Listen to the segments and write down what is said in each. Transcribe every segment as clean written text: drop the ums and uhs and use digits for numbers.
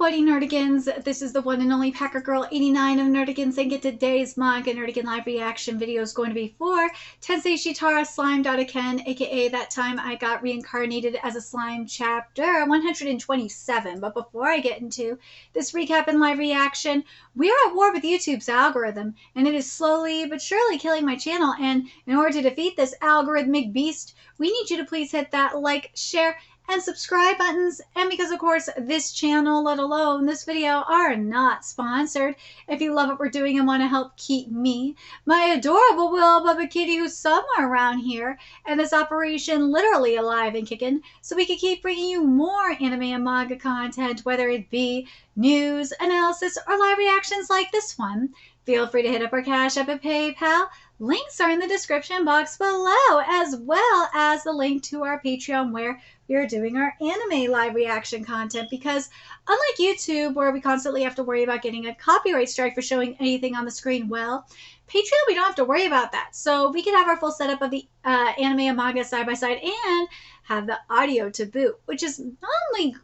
Buddy Nerdigans, this is the one and only Packer Girl 89 of Nerdigans, and today's Manga Nerdigan live reaction video is going to be for Tensei Shitara Slime Datta Ken, aka That Time I Got Reincarnated as a Slime chapter 127. But before I get into this recap and live reaction, we are at war with YouTube's algorithm, and it is slowly but surely killing my channel. And in order to defeat this algorithmic beast, we need you to please hit that like, share, and subscribe buttons. And because of course this channel, let alone this video, are not sponsored, if you love what we're doing and want to help keep me, my adorable Will Bubba Kitty, who's somewhere around here, and this operation literally alive and kicking, so we can keep bringing you more anime and manga content, whether it be news, analysis, or live reactions like this one, feel free to hit up our Cash App and PayPal. Links are in the description box below, as well as the link to our Patreon, where we are doing our anime live reaction content. Because unlike YouTube, where we constantly have to worry about getting a copyright strike for showing anything on the screen, well, Patreon, we don't have to worry about that. So we can have our full setup of the anime and manga side by side and have the audio to boot, which is not only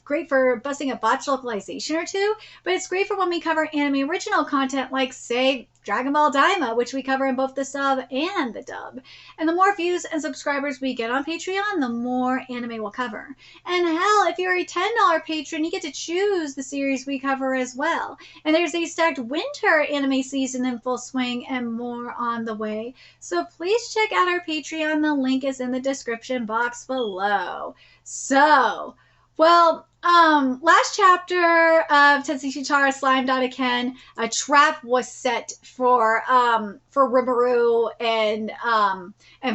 great for busting a botch localization or two, but it's great for when we cover anime original content like, say, Dragon Ball Daima, which we cover in both the sub and the dub. And the more views and subscribers we get on Patreon, the more anime we'll cover. And hell, if you're a $10 patron, you get to choose the series we cover as well. And there's a stacked winter anime season in full swing and more on the way. So please check out our Patreon. The link is in the description box below. So, well, last chapter of Tensei Shitara Slime Datta Ken, a trap was set for Rimuru and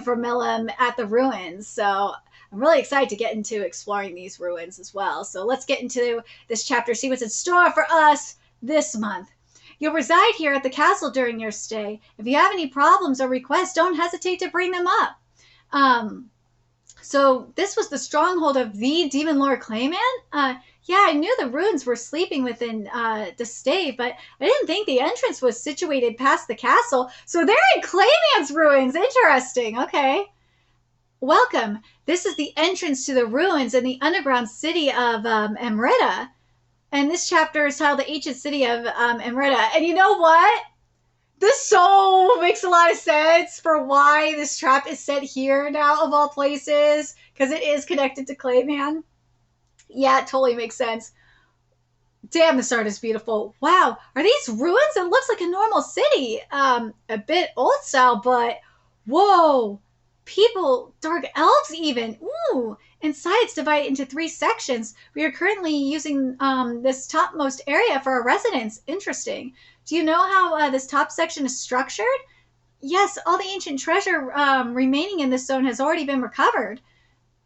for Milim at the ruins. So I'm really excited to get into exploring these ruins as well. So let's get into this chapter, see what's in store for us this month. You'll reside here at the castle during your stay. If you have any problems or requests, don't hesitate to bring them up. So this was the stronghold of the Demon Lord Clayman? Yeah, I knew the ruins were sleeping within the stave, but I didn't think the entrance was situated past the castle. So they're in Clayman's ruins. Interesting. Okay. Welcome. This is the entrance to the ruins in the underground city of Amrita. And this chapter is titled The Ancient City of Amrita. And you know what? This so makes a lot of sense for why this trap is set here now, of all places, because it is connected to Clayman. Yeah, it totally makes sense. Damn, this art is beautiful. Wow, are these ruins? It looks like a normal city. A bit old style, but whoa. People, dark elves even. Ooh. Inside, it's divided into 3 sections. We are currently using this topmost area for our residence. Interesting. Do you know how this top section is structured? Yes, all the ancient treasure remaining in this zone has already been recovered.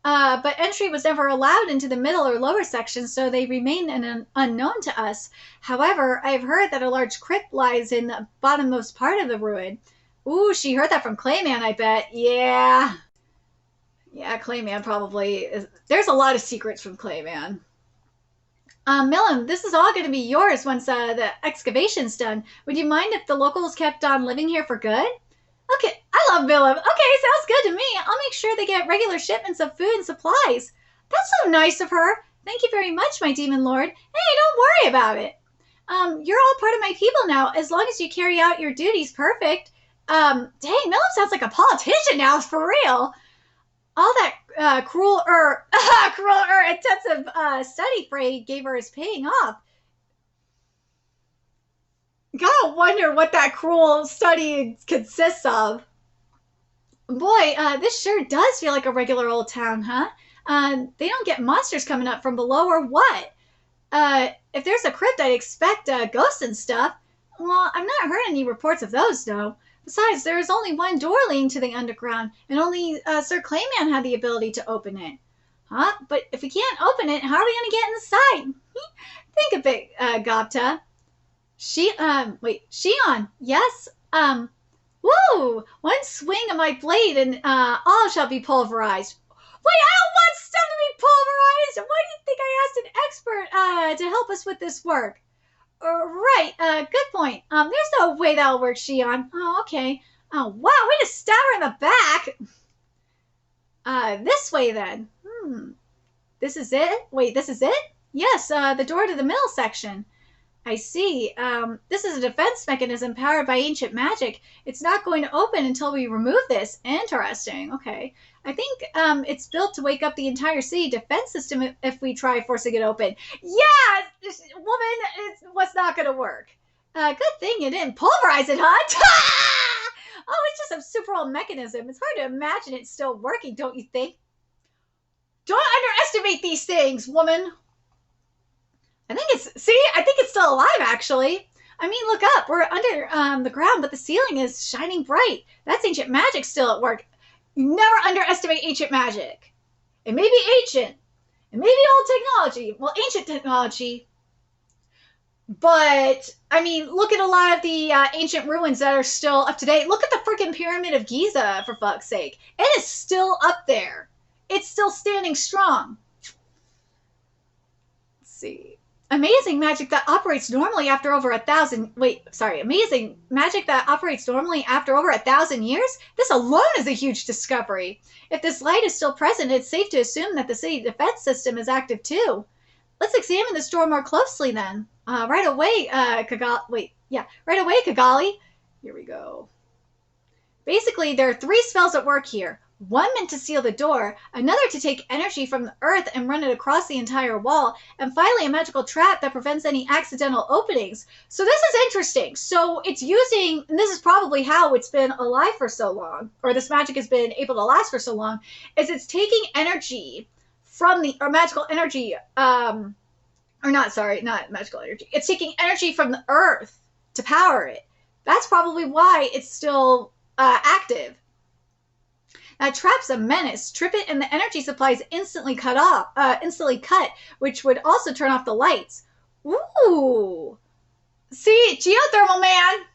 But entry was never allowed into the middle or lower sections, so they remain unknown to us. However, I've heard that a large crypt lies in the bottommost part of the ruin. Ooh, she heard that from Clayman, I bet. Yeah. Yeah, Clayman probably is. There's a lot of secrets from Clayman. Milim, this is all going to be yours once the excavation's done. Would you mind if the locals kept on living here for good? Okay, I love Milim. Okay, sounds good to me. I'll make sure they get regular shipments of food and supplies. That's so nice of her. Thank you very much, my demon lord. Hey, don't worry about it. You're all part of my people now, as long as you carry out your duties perfect. Dang, Milim sounds like a politician now, for real. All that cruel intensive study Frey gave her is paying off. Gotta wonder what that cruel study consists of. Boy, this sure does feel like a regular old town, huh? They don't get monsters coming up from below or what? If there's a crypt, I'd expect ghosts and stuff. Well, I've not heard any reports of those, though. Besides, there is only one door leading to the underground, and only Sir Clayman had the ability to open it. Huh? But if we can't open it, how are we going to get inside? Think a bit, Datta. Shion, yes? Woo! One swing of my blade and all shall be pulverized. Wait, I don't want stuff to be pulverized! Why do you think I asked an expert to help us with this work? Right, good point. There's no way that'll work, Shion. Oh, okay. Oh, wow, way to stab her in the back. This way then. This is it? Wait, this is it? Yes, the door to the middle section. I see. This is a defense mechanism powered by ancient magic. It's not going to open until we remove this. Interesting. Okay. I think it's built to wake up the entire city defense system if we try forcing it open. Yeah, this woman, it was not going to work. Good thing you didn't pulverize it, huh? Oh, it's just a super old mechanism. It's hard to imagine it's still working, don't you think? Don't underestimate these things, woman. I think it's still alive, actually. I mean, look up. We're under the ground, but the ceiling is shining bright. That's ancient magic still at work. You never underestimate ancient magic. It may be ancient. It may be old technology. Well, ancient technology. But, I mean, look at a lot of the ancient ruins that are still up to date. Look at the freaking Pyramid of Giza, for fuck's sake. It is still up there. It's still standing strong. Let's see. Amazing magic that operates normally after over 1,000... Amazing magic that operates normally after over 1,000 years? This alone is a huge discovery. If this light is still present, it's safe to assume that the city defense system is active too. Let's examine this door more closely then. Right away, Kagali. Right away, Kagali. Here we go. Basically, there are 3 spells at work here. One meant to seal the door, another to take energy from the earth and run it across the entire wall, and finally a magical trap that prevents any accidental openings. So this is interesting. So it's using, and this is probably how it's been alive for so long, or this magic has been able to last for so long, is it's taking energy from the, or magical energy, not magical energy. It's taking energy from the earth to power it. That's probably why it's still active. That trap's a menace. Trip it and the energy supply is instantly cut, which would also turn off the lights. Ooh. See, geothermal, man.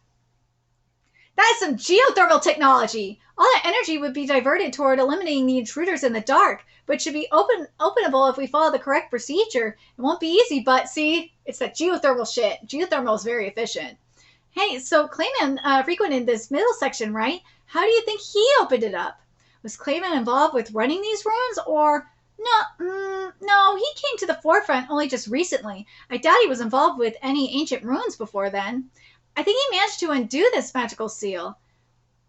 That is some geothermal technology. All that energy would be diverted toward eliminating the intruders in the dark, but should be openable if we follow the correct procedure. It won't be easy, but see, it's that geothermal shit. Geothermal is very efficient. Hey, so Clayman frequented this middle section, right? How do you think he opened it up? Was Clayman involved with running these ruins, or... No, he came to the forefront only just recently. I doubt he was involved with any ancient ruins before then. I think he managed to undo this magical seal.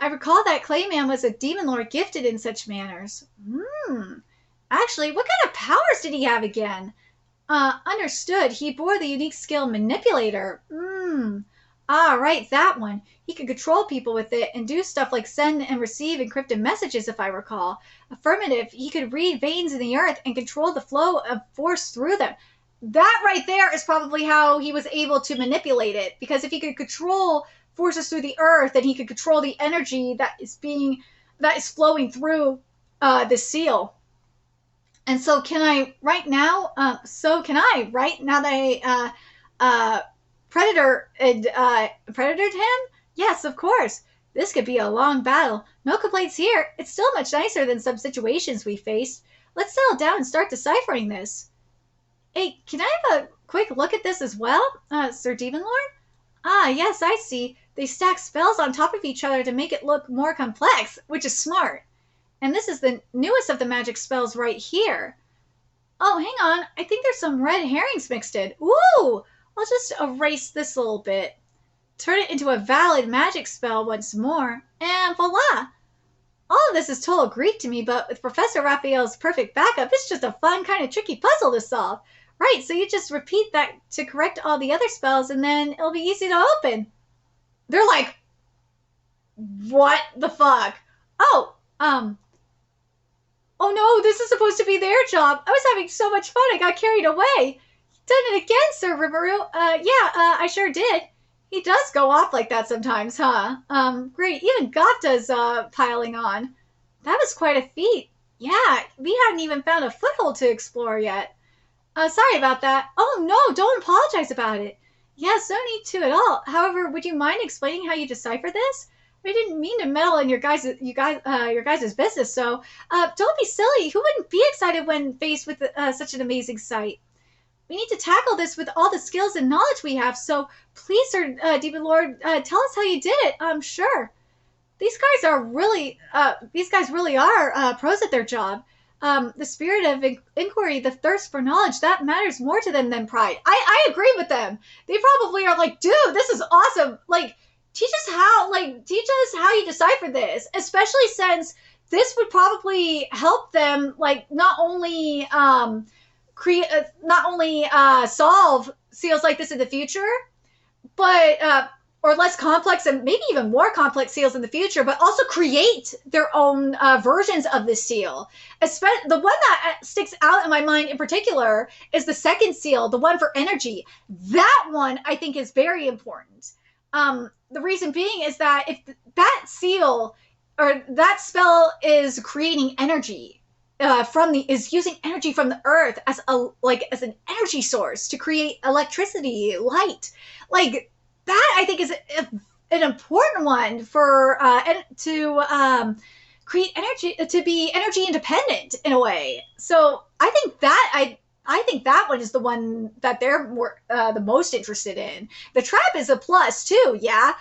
I recall that Clayman was a demon lord gifted in such manners. Actually, what kind of powers did he have again? Understood. He bore the unique skill Manipulator. Ah, right, that one. He could control people with it and do stuff like send and receive encrypted messages, if I recall. Affirmative, he could read veins in the earth and control the flow of force through them. That right there is probably how he was able to manipulate it, because if he could control forces through the earth, then he could control the energy that is flowing through the seal. And so can I right now that I predatored him? Yes, of course. This could be a long battle. No complaints here. It's still much nicer than some situations we faced. Let's settle down and start deciphering this. Hey, can I have a quick look at this as well, Sir Demon Lord? Ah, yes, I see. They stack spells on top of each other to make it look more complex, which is smart. And this is the newest of the magic spells right here. Oh, hang on. I think there's some red herrings mixed in. Ooh! I'll just erase this a little bit. Turn it into a valid magic spell once more, and voila! All of this is total Greek to me, but with Professor Raphael's perfect backup, it's just a fun, kind of tricky puzzle to solve. Right, so you just repeat that to correct all the other spells, and then it'll be easy to open. They're like, what the fuck? Oh no, this is supposed to be their job. I was having so much fun, I got carried away. Done it again, Sir Rimuru. I sure did. He does go off like that sometimes, huh? Great. Even Datta's piling on. That was quite a feat. Yeah, we hadn't even found a foothold to explore yet. Sorry about that. Oh, no, don't apologize about it. Yes, no need to at all. However, would you mind explaining how you decipher this? I didn't mean to meddle in your guys' business, so don't be silly. Who wouldn't be excited when faced with such an amazing sight? We need to tackle this with all the skills and knowledge we have, so please, Sir Demon Lord, tell us how you did it. Sure. These guys really are pros at their job. The spirit of inquiry, the thirst for knowledge, that matters more to them than pride. I agree with them. They probably are like, dude, this is awesome. Like, teach us how you decipher this, especially since this would probably help them, like, not only solve seals like this in the future, but or less complex and maybe even more complex seals in the future, but also create their own versions of this seal. The one that sticks out in my mind in particular is the second seal, the one for energy. That one I think is very important. The reason being is that if that seal or that spell is creating energy is using energy from the earth as an energy source to create electricity, light, like that I think is an important one for to create energy, to be energy independent in a way. So I think that one is the one that they're the most interested in. The trap is a plus too, yeah.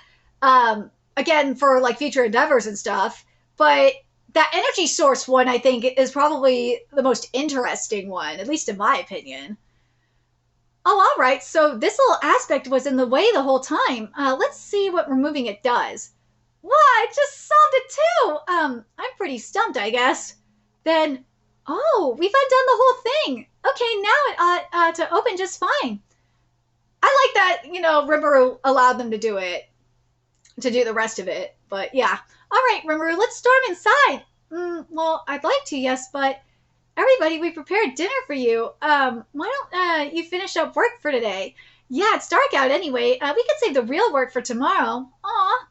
Again, for like future endeavors and stuff, but that energy source one I think is probably the most interesting one, at least in my opinion. Oh, all right. So this little aspect was in the way the whole time. Let's see what removing it does. What? I just solved it too. I'm pretty stumped, I guess. Then, oh, we've undone the whole thing. Okay, now it ought to open just fine. I like that, Rimuru allowed them to do the rest of it. But yeah. All right, Rimuru, let's storm inside. Well, I'd like to, yes, but everybody, we prepared dinner for you. Why don't you finish up work for today? Yeah, it's dark out anyway. We could save the real work for tomorrow. Aw.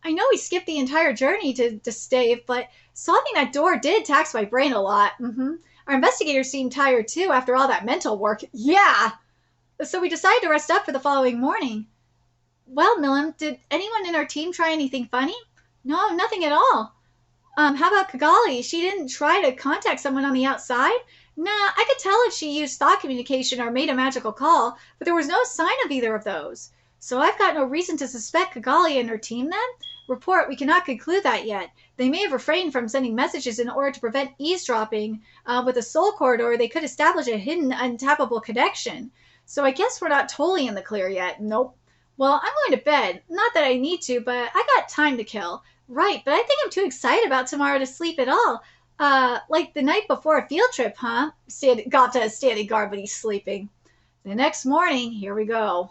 I know we skipped the entire journey to stave, but solving that door did tax my brain a lot. Our investigators seemed tired too after all that mental work. Yeah. So we decided to rest up for the following morning. Well, Milim, did anyone in our team try anything funny? No, nothing at all. How about Kigali? She didn't try to contact someone on the outside? Nah, I could tell if she used thought communication or made a magical call, but there was no sign of either of those. So I've got no reason to suspect Kigali and her team then? Report, we cannot conclude that yet. They may have refrained from sending messages in order to prevent eavesdropping. With a soul corridor, they could establish a hidden, untappable connection. So I guess we're not totally in the clear yet. Nope. Well, I'm going to bed. Not that I need to, but I got time to kill. Right, but I think I'm too excited about tomorrow to sleep at all. Like the night before a field trip, huh? Datta is standing guard, but he's sleeping. The next morning, here we go.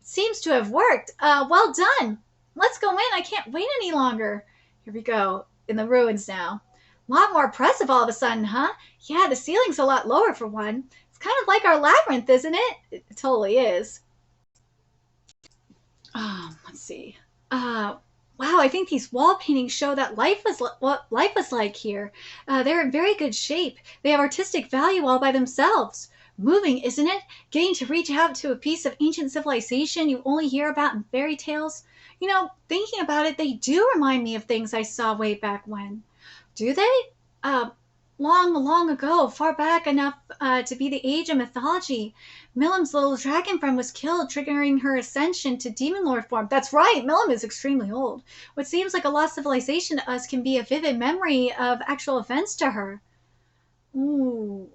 It seems to have worked. Well done. Let's go in. I can't wait any longer. Here we go. In the ruins now. A lot more impressive all of a sudden, huh? Yeah, the ceiling's a lot lower for one. It's kind of like our labyrinth, isn't it? It totally is. Let's see. Wow, I think these wall paintings show that what life was like here. They're in very good shape. They have artistic value all by themselves. Moving, isn't it? Getting to reach out to a piece of ancient civilization you only hear about in fairy tales. Thinking about it, they do remind me of things I saw way back when. Do they? Long, long ago, far back enough to be the age of mythology. Milim's little dragon friend was killed, triggering her ascension to demon lord form. That's right, Milim is extremely old. What seems like a lost civilization to us can be a vivid memory of actual events to her. Ooh.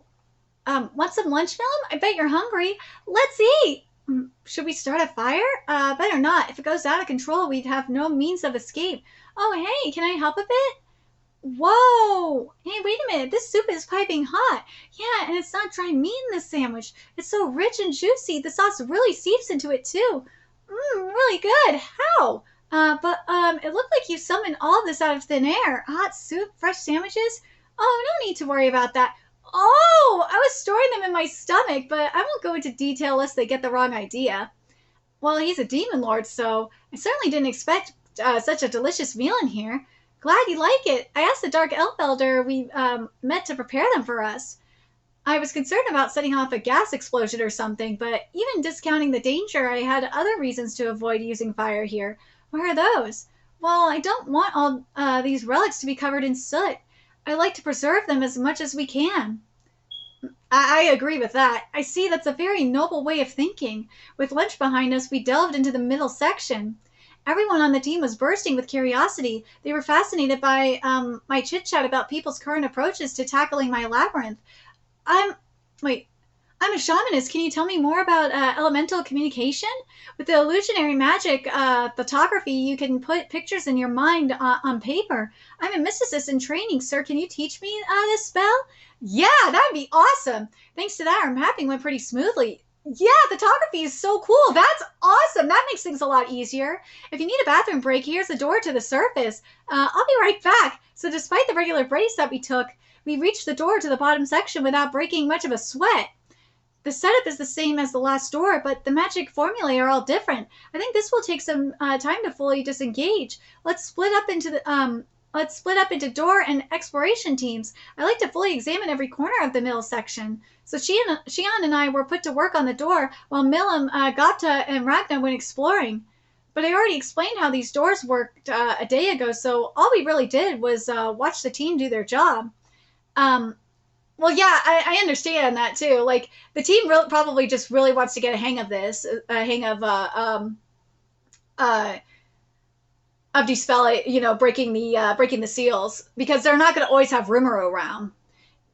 Want some lunch, Milim? I bet you're hungry. Let's eat! Should we start a fire? Better not. If it goes out of control, we'd have no means of escape. Oh, hey, can I help a bit? Whoa! Hey, wait a minute. This soup is piping hot. Yeah, and it's not dry meat in this sandwich. It's so rich and juicy. The sauce really seeps into it, too. Really good. How? It looked like you summoned all of this out of thin air. Hot soup, fresh sandwiches? Oh, no need to worry about that. Oh, I was storing them in my stomach, but I won't go into detail lest they get the wrong idea. Well, he's a demon lord, so I certainly didn't expect such a delicious meal in here. Glad you like it. I asked the Dark Elf Elder we met to prepare them for us. I was concerned about setting off a gas explosion or something, but even discounting the danger, I had other reasons to avoid using fire here. Where are those? Well, I don't want all these relics to be covered in soot. I like to preserve them as much as we can. I agree with that. I see that's a very noble way of thinking. With lunch behind us, we delved into the middle section. Everyone on the team was bursting with curiosity. They were fascinated by my chit-chat about people's current approaches to tackling my labyrinth. I'm... Wait. I'm a shamanist. Can you tell me more about elemental communication? With the illusionary magic photography, you can put pictures in your mind on paper. I'm a mysticist in training, sir. Can you teach me this spell? Yeah, that'd be awesome. Thanks to that, our mapping went pretty smoothly. Yeah, photography is so cool. That's awesome. That makes things a lot easier. If you need a bathroom break, here's the door to the surface. I'll be right back. So despite the regular breaks that we took, we reached the door to the bottom section without breaking much of a sweat. The setup is the same as the last door, but the magic formulae are all different. I think this will take some time to fully disengage. Let's split up into door and exploration teams. I like to fully examine every corner of the mill section. So Shion and I were put to work on the door, while Milim, Gata, and Ragna went exploring. But I already explained how these doors worked a day ago, so all we really did was watch the team do their job. Well, yeah, I understand that too. Like, the team probably just really wants to get a hang of this, of dispel, breaking the seals, because they're not going to always have Rimuru around.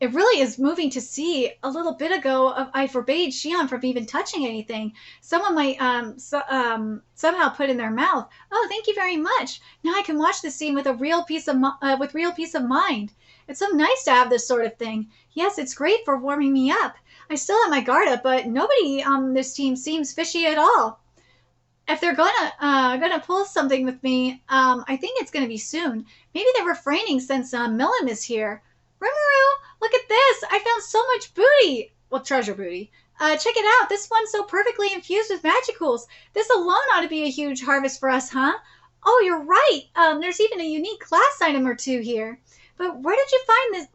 It really is moving to see. A little bit ago, I forbade Shion from even touching anything. Someone might somehow put in their mouth. Oh, thank you very much. Now I can watch this scene with real peace of mind. It's so nice to have this sort of thing. Yes, it's great for warming me up. I still have my guard up, but nobody on this team seems fishy at all. If they're gonna pull something with me, I think it's gonna be soon. Maybe they're refraining since Milim is here. Rimuru, look at this! I found so much booty! Well, treasure booty. Check it out. This one's so perfectly infused with magicals. This alone ought to be a huge harvest for us, huh? Oh, you're right. There's even a unique class item or two here. But where did you find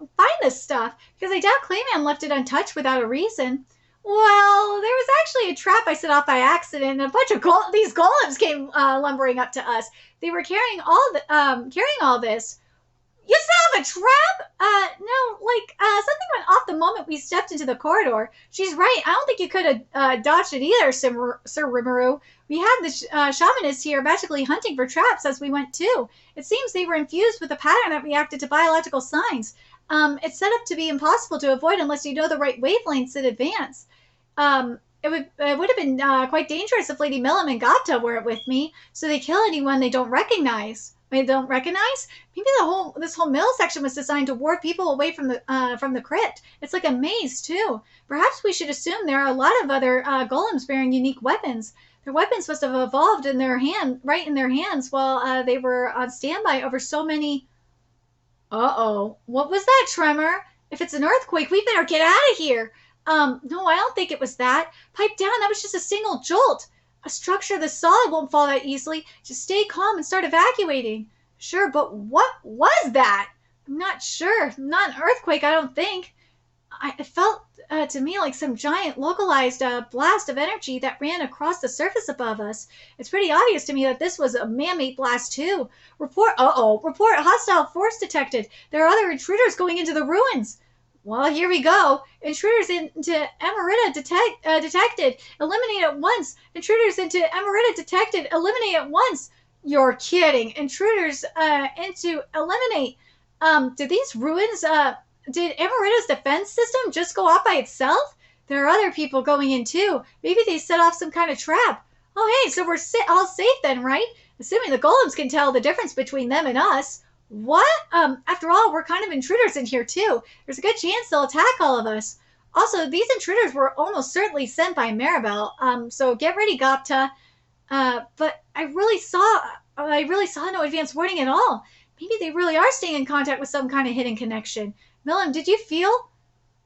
this stuff? Because I doubt Clayman left it untouched without a reason. Well, there was actually a trap I set off by accident, and a bunch of these golems came lumbering up to us. They were carrying all this. You set off a trap? No, something went off the moment we stepped into the corridor. She's right. I don't think you could have dodged it either, Sir Rimuru. We had the shamanists here magically hunting for traps as we went too. It seems they were infused with a pattern that reacted to biological signs. It's set up to be impossible to avoid unless you know the right wavelengths in advance. It would have been quite dangerous if Lady Milim and Gata weren't with me, so they kill anyone they don't recognize. Maybe this whole mill section was designed to ward people away from the crypt. It's like a maze too. Perhaps we should assume there are a lot of other golems bearing unique weapons. Their weapons must have evolved in their hands while they were on standby over so many. Uh-oh. What was that, Tremor? If it's an earthquake, we better get out of here. No, I don't think it was that. Pipe down, that was just a single jolt. A structure this solid won't fall that easily. Just stay calm and start evacuating. Sure, but what was that? I'm not sure. Not an earthquake, I don't think. It felt to me like some giant localized blast of energy that ran across the surface above us. It's pretty obvious to me that this was a man-made blast too. Report hostile force detected. There are other intruders going into the ruins. Well, here we go. Intruders into Emerita detected. Eliminate at once. Intruders into Emerita detected. Eliminate at once. You're kidding. Intruders into eliminate. Did these ruins, did Emerita's defense system just go off by itself? There are other people going in too. Maybe they set off some kind of trap. Oh, hey, so we're all safe then, right? Assuming the golems can tell the difference between them and us. What? After all, we're kind of intruders in here too. There's a good chance they'll attack all of us. Also, these intruders were almost certainly sent by Maribel. So get ready, Gapta. But I really saw no advance warning at all. Maybe they really are staying in contact with some kind of hidden connection. Milim, did you feel?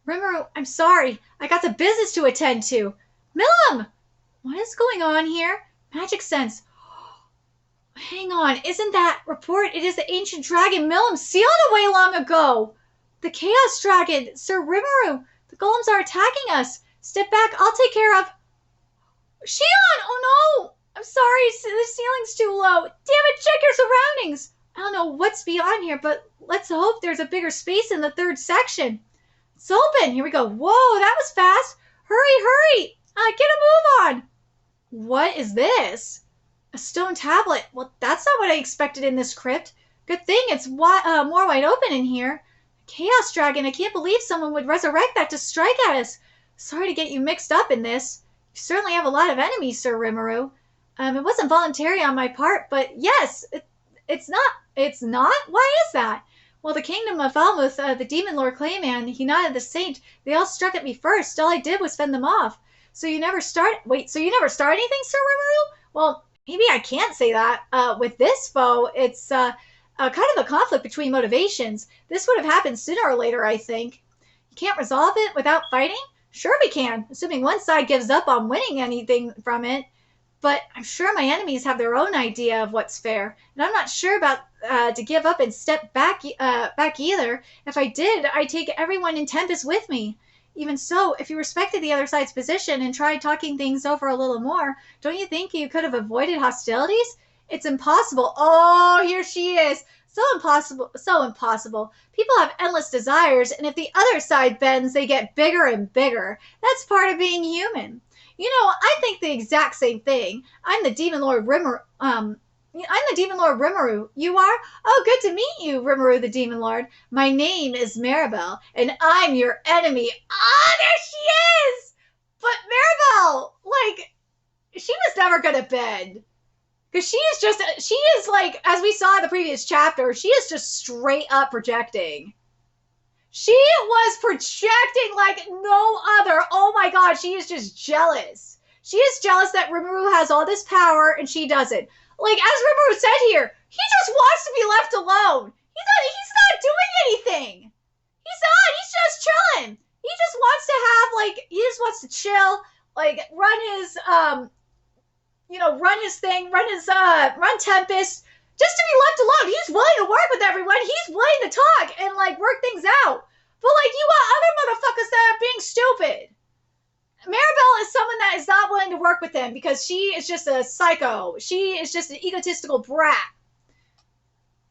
Rimuru, I'm sorry. I got the business to attend to. Milim! What is going on here? Magic sense. Hang on, isn't that report? It is the ancient dragon Milim sealed away long ago. The chaos dragon, Sir Rimuru. The golems are attacking us. Step back, I'll take care of. Shion! Oh no! I'm sorry, the ceiling's too low. Damn it, check your surroundings. I don't know what's beyond here, but let's hope there's a bigger space in the third section. It's open. Here we go. Whoa, that was fast. Hurry, hurry. Get a move on. What is this? A stone tablet. Well, that's not what I expected in this crypt. Good thing it's more wide open in here. Chaos Dragon, I can't believe someone would resurrect that to strike at us. Sorry to get you mixed up in this. You certainly have a lot of enemies, Sir Rimuru. It wasn't voluntary on my part, but yes, it's not. It's not? Why is that? Well, the kingdom of Falmouth, the Demon Lord Clayman, Hinata the Saint, they all struck at me first. All I did was fend them off. So you never start. Wait, so you never start anything, Sir Rimuru? Well, maybe I can't say that. With this foe, it's kind of a conflict between motivations. This would have happened sooner or later, I think. You can't resolve it without fighting? Sure we can, assuming one side gives up on winning anything from it. But I'm sure my enemies have their own idea of what's fair, and I'm not sure about to give up and step back either. If I did, I'd take everyone in Tempest with me. Even so, if you respected the other side's position and tried talking things over a little more, don't you think you could have avoided hostilities? It's impossible. Oh, here she is. So impossible. So impossible. People have endless desires, and if the other side bends, they get bigger and bigger. That's part of being human. You know, I think the exact same thing. I'm the Demon Lord Rimuru. You are? Oh, good to meet you, Rimuru the Demon Lord. My name is Maribel, and I'm your enemy. Ah, there she is! But Maribel, like, she was never gonna bend. Because she is like, as we saw in the previous chapter, she is just straight up projecting. She was projecting like no other. Oh my god, she is just jealous. She is jealous that Rimuru has all this power and she doesn't. Like, as Rimuru said here, he just wants to be left alone. He's not doing anything. He's not. He's just chilling. He just wants to have, like, he just wants to chill, like, run his run Tempest, just to be left alone. He's willing to work with everyone. He's willing to talk and, like, work things out. But, like, you want other motherfuckers that are being stupid. Maribel is someone that is not willing to work with him because she is just a psycho. She is just an egotistical brat.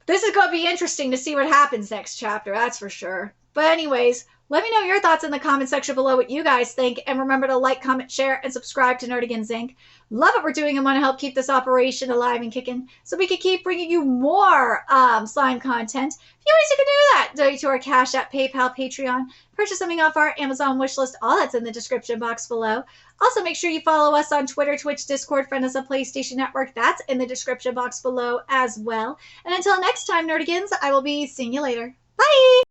This is going to be interesting to see what happens next chapter, that's for sure. But anyways, let me know your thoughts in the comment section below what you guys think. And remember to like, comment, share, and subscribe to Nerdigans Inc. Love what we're doing and want to help keep this operation alive and kicking so we can keep bringing you more slime content. Few ways you can do that. Donate to our Cash App, PayPal, Patreon. Purchase something off our Amazon wishlist. All that's in the description box below. Also, make sure you follow us on Twitter, Twitch, Discord, friend us on PlayStation Network. That's in the description box below as well. And until next time, Nerdigans, I will be seeing you later. Bye!